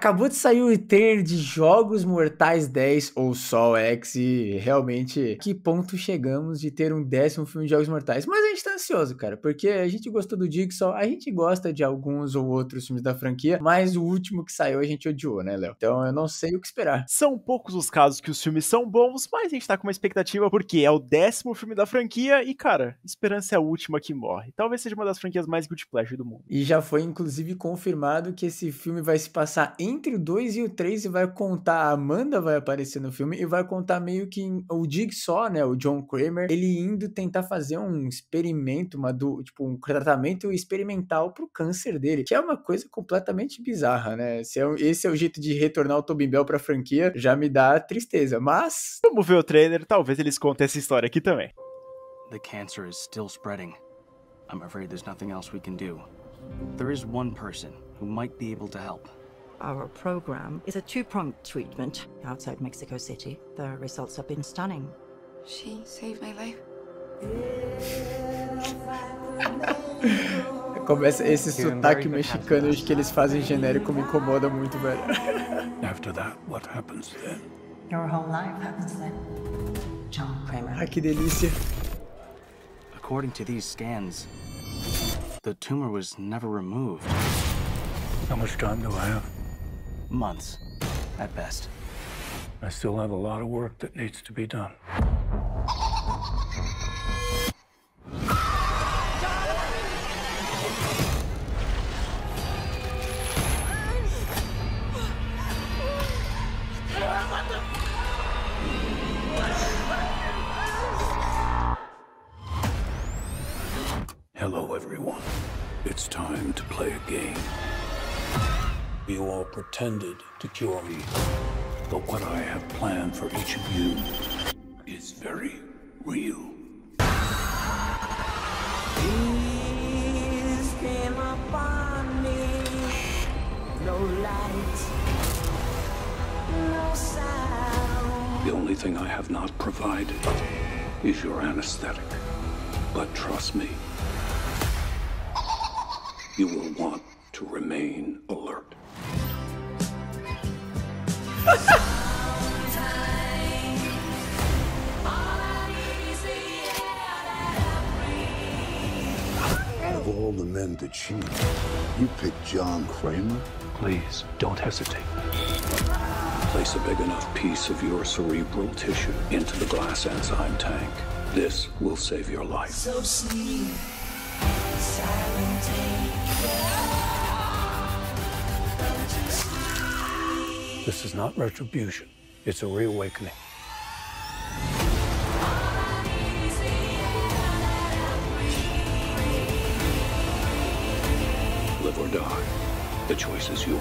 Acabou de sair o trailer de Jogos Mortais 10 ou Sol X e realmente que ponto chegamos de ter um 10º filme de Jogos Mortais. Mas a gente tá ansioso, cara, porque a gente gostou do Jigsaw, a gente gosta de alguns ou outros filmes da franquia, mas o último que saiu a gente odiou, né, Léo? Então eu não sei o que esperar. São poucos os casos que os filmes são bons, mas a gente tá com uma expectativa porque é o 10º filme da franquia e, cara, esperança é a última que morre. Talvez seja uma das franquias mais good pleasure do mundo. E já foi inclusive confirmado que esse filme vai se passar entre o 2 e o 3 e vai contar, a Amanda vai aparecer no filme e vai contar meio que o Jigsaw, né, o John Kramer, ele indo tentar fazer um experimento, um tratamento experimental pro câncer dele, que é uma coisa completamente bizarra, né? Esse é o jeito de retornar o Tobin Bell pra franquia, já me dá tristeza, mas... Vamos ver o trailer, talvez eles contem essa história aqui também. The cancer is still spreading. I'm afraid there's nothing else we can do. There is one person who might be able to help. Our program is a two-pronged treatment outside Mexico City. The results have been stunning. She saved my life. Começa esse sotaque mexicano que eles fazem genérico, me incomoda muito, velho. After that, what happens then? Your whole life happens then. John Kramer. Ah, que delícia. According to these scans, the tumor was never removed. How much time do I have? Months, at best. I still have a lot of work that needs to be done. Hello, everyone. It's time to play a game. You all pretended to cure me, but what I have planned for each of you is very real. Peace came upon me. No light, no sound. The only thing I have not provided is your anesthetic. But trust me, you will want to remain alert. Of all the men to cheat, you picked John Kramer? Please, don't hesitate. Place a big enough piece of your cerebral tissue into the glass enzyme tank. This will save your life. So sleep, silent This is not retribution. It's a reawakening. Live or die. The choice is yours.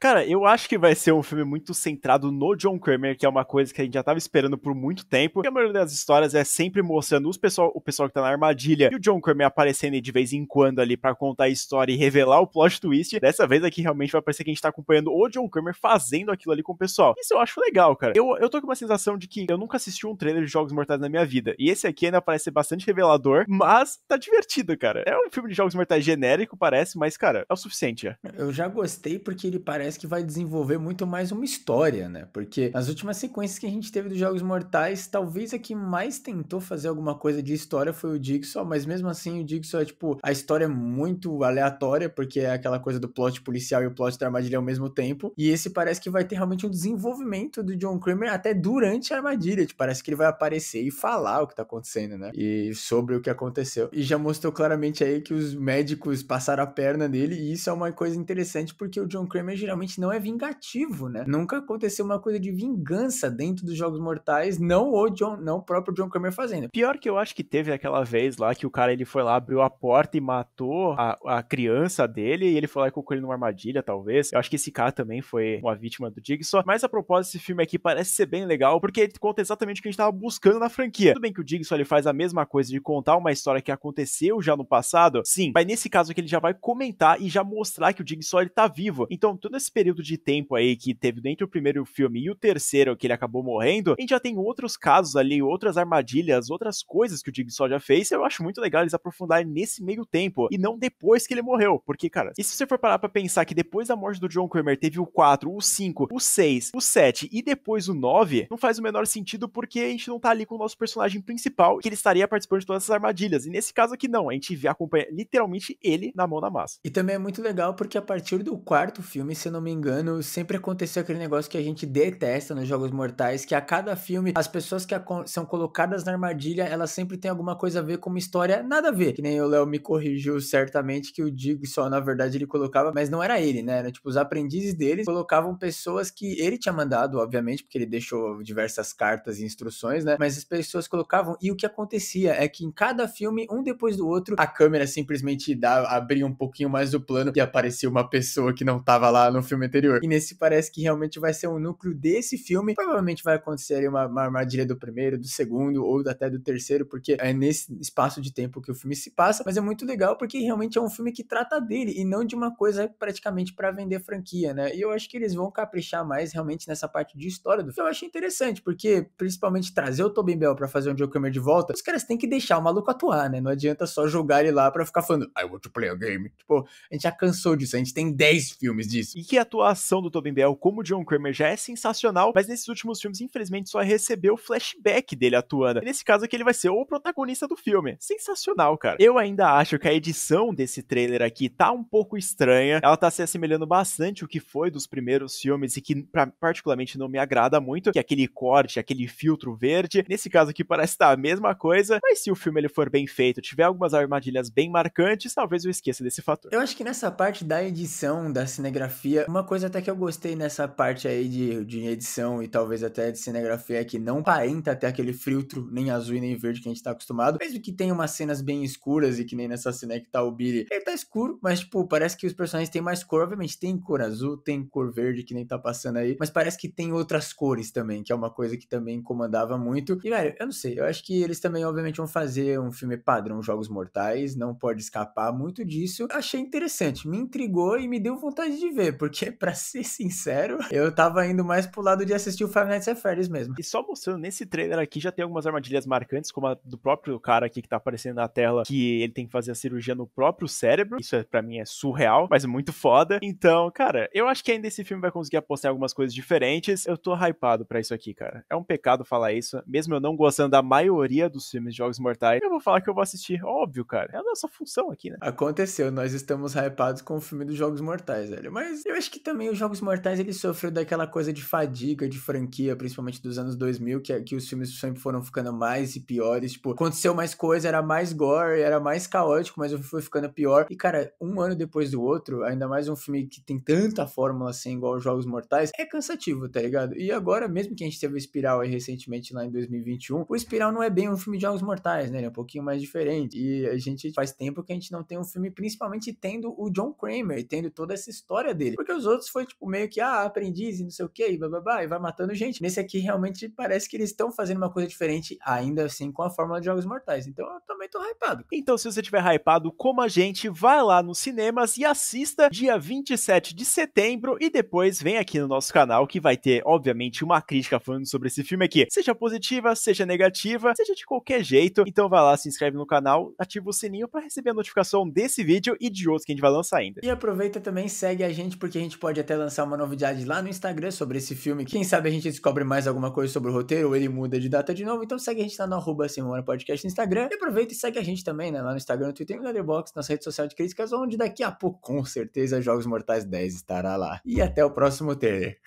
Cara, eu acho que vai ser um filme muito centrado no John Kramer, que é uma coisa que a gente já tava esperando por muito tempo. E a maioria das histórias é sempre mostrando o pessoal que tá na armadilha e o John Kramer aparecendo de vez em quando ali pra contar a história e revelar o plot twist. Dessa vez aqui realmente vai parecer que a gente tá acompanhando o John Kramer fazendo aquilo ali com o pessoal. Isso eu acho legal, cara. Eu tô com uma sensação de que eu nunca assisti um trailer de Jogos Mortais na minha vida. E esse aqui ainda parece ser bastante revelador, mas tá divertido, cara. É um filme de Jogos Mortais genérico, parece, mas, cara, é o suficiente já. Eu já gostei porque ele parece que vai desenvolver muito mais uma história, né? Porque nas últimas sequências que a gente teve dos Jogos Mortais, talvez a que mais tentou fazer alguma coisa de história foi o Jigsaw, mas mesmo assim o Jigsaw é tipo, a história é muito aleatória, porque é aquela coisa do plot policial e o plot da armadilha ao mesmo tempo, e esse parece que vai ter realmente um desenvolvimento do John Kramer até durante a armadilha, tipo, parece que ele vai aparecer e falar o que tá acontecendo, né? E sobre o que aconteceu. E já mostrou claramente aí que os médicos passaram a perna nele, e isso é uma coisa interessante porque o John Kramer geralmente não é vingativo, né? Nunca aconteceu uma coisa de vingança dentro dos Jogos Mortais, não o próprio John Kramer fazendo. Pior que eu acho que teve aquela vez lá que o cara, ele foi lá, abriu a porta e matou a criança dele, e ele foi lá e colocou ele numa armadilha, talvez. Eu acho que esse cara também foi uma vítima do Jigsaw. Mas a propósito, esse filme aqui parece ser bem legal, porque ele conta exatamente o que a gente tava buscando na franquia. Tudo bem que o Jigsaw, ele faz a mesma coisa de contar uma história que aconteceu já no passado, sim, mas nesse caso aqui ele já vai comentar e já mostrar que o Jigsaw, ele tá vivo. Então, todo esse período de tempo aí que teve entre o primeiro filme e o terceiro, que ele acabou morrendo, a gente já tem outros casos ali, outras armadilhas, outras coisas que o Jigsaw já fez. Eu acho muito legal eles aprofundarem nesse meio tempo e não depois que ele morreu, porque, cara, e se você for parar pra pensar que depois da morte do John Kramer teve o 4, o 5, o 6, o 7 e depois o 9, não faz o menor sentido porque a gente não tá ali com o nosso personagem principal, que ele estaria participando de todas essas armadilhas. E nesse caso aqui não, a gente acompanha literalmente ele na mão na massa. E também é muito legal porque a partir do quarto filme, se eu não me engano, sempre aconteceu aquele negócio que a gente detesta nos Jogos Mortais, que a cada filme, as pessoas que são colocadas na armadilha, elas sempre têm alguma coisa a ver com uma história nada a ver. Que nem o Léo me corrigiu certamente que o Jigsaw, na verdade, ele colocava, mas não era ele, né? Era tipo, os aprendizes deles colocavam pessoas que ele tinha mandado, obviamente, porque ele deixou diversas cartas e instruções, né? Mas as pessoas colocavam, e o que acontecia é que em cada filme, um depois do outro, a câmera simplesmente abria um pouquinho mais o plano e aparecia uma pessoa que não tava lá no filme anterior. E nesse parece que realmente vai ser um núcleo desse filme. Provavelmente vai acontecer aí uma armadilha do primeiro, do segundo ou até do terceiro, porque é nesse espaço de tempo que o filme se passa, mas é muito legal porque realmente é um filme que trata dele e não de uma coisa praticamente pra vender franquia, né? E eu acho que eles vão caprichar mais realmente nessa parte de história do filme. Eu achei interessante, porque principalmente trazer o Tobin Bell pra fazer um John Kramer de volta, os caras têm que deixar o maluco atuar, né? Não adianta só jogar ele lá pra ficar falando I want to play a game. Tipo, a gente já cansou disso, a gente tem 10 filmes disso. E que a atuação do Tobin Bell como John Kramer já é sensacional, mas nesses últimos filmes, infelizmente, só recebeu o flashback dele atuando. E nesse caso aqui, ele vai ser o protagonista do filme. Sensacional, cara. Eu ainda acho que a edição desse trailer aqui tá um pouco estranha. Ela tá se assemelhando bastante ao que foi dos primeiros filmes e que particularmente não me agrada muito, que é aquele corte, aquele filtro verde. Nesse caso aqui parece estar a mesma coisa, mas se o filme ele for bem feito, tiver algumas armadilhas bem marcantes, talvez eu esqueça desse fator. Eu acho que nessa parte da edição, da cinegrafia, uma coisa até que eu gostei nessa parte aí de edição e talvez até de cinegrafia é que não aparenta até aquele filtro nem azul e nem verde que a gente tá acostumado, mesmo que tenha umas cenas bem escuras e que nem nessa cena que tá o Billy, ele tá escuro, mas tipo, parece que os personagens têm mais cor, obviamente tem cor azul, tem cor verde que nem tá passando aí, mas parece que tem outras cores também, que é uma coisa que também incomodava muito, e velho, eu não sei, eu acho que eles também obviamente vão fazer um filme padrão Jogos Mortais, não pode escapar muito disso, achei interessante, me intrigou e me deu vontade de ver, porque pra ser sincero, eu tava indo mais pro lado de assistir o Five Nights at Freddy's mesmo. E só mostrando, nesse trailer aqui já tem algumas armadilhas marcantes, como a do próprio cara aqui que tá aparecendo na tela, que ele tem que fazer a cirurgia no próprio cérebro, isso pra mim é surreal, mas muito foda. Então, cara, eu acho que ainda esse filme vai conseguir apostar em algumas coisas diferentes, eu tô hypado pra isso aqui, cara. É um pecado falar isso, mesmo eu não gostando da maioria dos filmes de Jogos Mortais, eu vou falar que eu vou assistir, óbvio, cara, é a nossa função aqui, né? Aconteceu, nós estamos hypados com o filme dos Jogos Mortais, velho, mas eu acho que também os Jogos Mortais, ele sofreu daquela coisa de fadiga, de franquia, principalmente dos anos 2000, que os filmes sempre foram ficando mais e piores, tipo, aconteceu mais coisa, era mais gore, era mais caótico, mas o filme foi ficando pior, e cara, um ano depois do outro, ainda mais um filme que tem tanta fórmula assim, igual os Jogos Mortais, é cansativo, tá ligado? E agora, mesmo que a gente teve o Espiral aí recentemente lá em 2021, o Espiral não é bem um filme de Jogos Mortais, né, ele é um pouquinho mais diferente, e a gente faz tempo que a gente não tem um filme, principalmente tendo o John Kramer, tendo toda essa história dele, porque os outros foi tipo meio que, aprendiz e não sei o que, e blá, e vai matando gente. Nesse aqui realmente parece que eles estão fazendo uma coisa diferente, ainda assim com a fórmula de Jogos Mortais, então eu também tô hypado. Então se você tiver hypado como a gente, vai lá nos cinemas e assista dia 27 de setembro e depois vem aqui no nosso canal que vai ter, obviamente, uma crítica falando sobre esse filme aqui, seja positiva, seja negativa, seja de qualquer jeito. Então vai lá, se inscreve no canal, ativa o sininho pra receber a notificação desse vídeo e de outros que a gente vai lançar ainda. E aproveita também, segue a gente, porque a gente pode até lançar uma novidade lá no Instagram sobre esse filme. Quem sabe a gente descobre mais alguma coisa sobre o roteiro ou ele muda de data de novo. Então segue a gente lá no @SemanaPodcast no Instagram. E aproveita e segue a gente também, né? Lá no Instagram, no Twitter e no Letterboxd, nas redes sociais de críticas, onde daqui a pouco, com certeza, Jogos Mortais 10 estará lá. E até o próximo trailer.